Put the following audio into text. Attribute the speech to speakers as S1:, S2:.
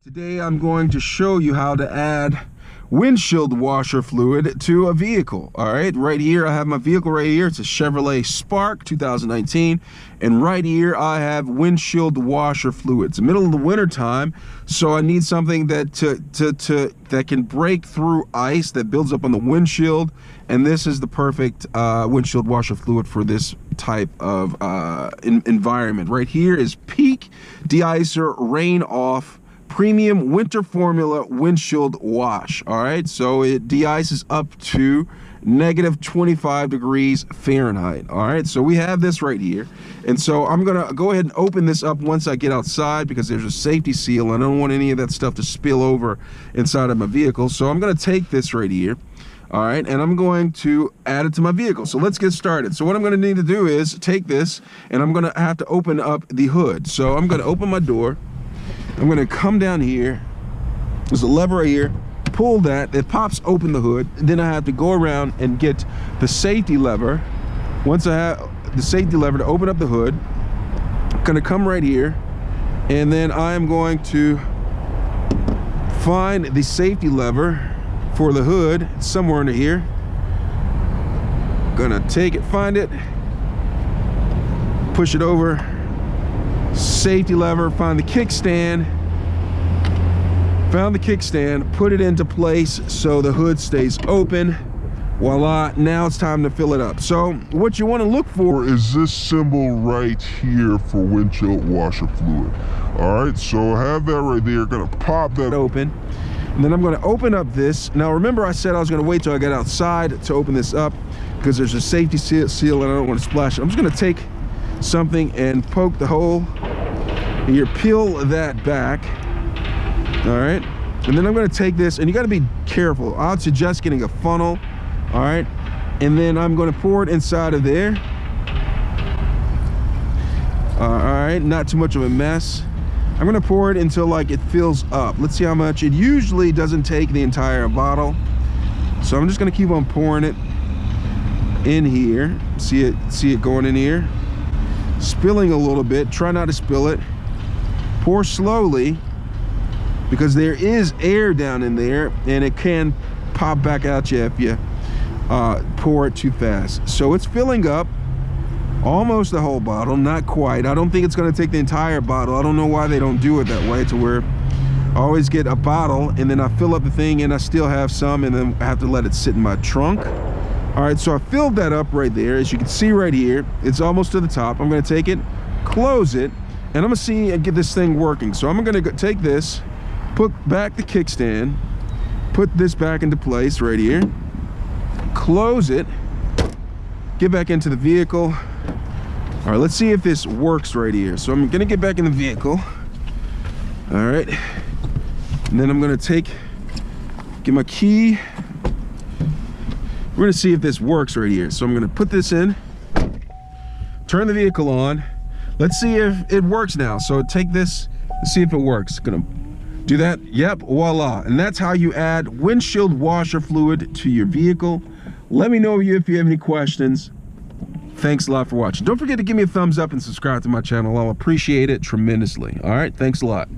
S1: Today I'm going to show you how to add windshield washer fluid to a vehicle. All right, right here I have my vehicle right here. It's a Chevrolet Spark 2019, and right here I have windshield washer fluid. It's the middle of the winter time, so I need something that that can break through ice that builds up on the windshield, and this is the perfect windshield washer fluid for this type of environment. Right here is Peak De-Icer Rain Off Premium Winter Formula Windshield Wash. All right, so it de-ices up to -25 degrees Fahrenheit. All right, so we have this right here, and so I'm gonna go ahead and open this up once I get outside because there's a safety seal and I don't want any of that stuff to spill over inside of my vehicle. So I'm gonna take this right here, all right, and I'm going to add it to my vehicle. So let's get started. So what I'm gonna need to do is take this and I'm gonna have to open up the hood. So I'm gonna open my door. I'm gonna come down here. There's a lever right here. Pull that, it pops open the hood. Then I have to go around and get the safety lever. Once I have the safety lever to open up the hood, I'm gonna come right here, and then I'm going to find the safety lever for the hood. It's somewhere under here. Gonna take it, find it, push it over. Safety lever, find the kickstand, found the kickstand, put it into place so the hood stays open. Voila, now it's time to fill it up. So what you want to look for is this symbol right here for windshield washer fluid. All right, so I have that right there. Gonna pop that open, and then I'm gonna open up this. Now remember I said I was gonna wait till I got outside to open this up because there's a safety seal and I don't want to splash it. I'm just gonna take something and poke the hole here, peel that back. All right, and then I'm going to take this, and you got to be careful. I would suggest getting a funnel. All right, and then I'm going to pour it inside of there. All right, not too much of a mess. I'm going to pour it until like it fills up. Let's see how much. It usually doesn't take the entire bottle, so I'm just going to keep on pouring it in here. See it going in here, spilling a little bit. Try not to spill it. Pour slowly because there is air down in there and it can pop back at you if you pour it too fast. So it's filling up almost the whole bottle, not quite. I don't think it's going to take the entire bottle. I don't know why they don't do it that way, to where I always get a bottle and then I fill up the thing and I still have some, and then I have to let it sit in my trunk. All right, so I filled that up right there. As you can see right here, it's almost to the top. I'm going to take it, close it, and I'm gonna see and get this thing working. So I'm gonna take this, put back the kickstand, put this back into place right here, close it, get back into the vehicle. All right, let's see if this works right here. So I'm gonna get back in the vehicle. All right, and then I'm gonna get my key. We're gonna see if this works right here. So I'm gonna put this in, turn the vehicle on. Let's see if it works now. So take this, let's see if it works. Gonna do that, yep, voila. And that's how you add windshield washer fluid to your vehicle. Let me know if you have any questions. Thanks a lot for watching. Don't forget to give me a thumbs up and subscribe to my channel. I'll appreciate it tremendously. All right, thanks a lot.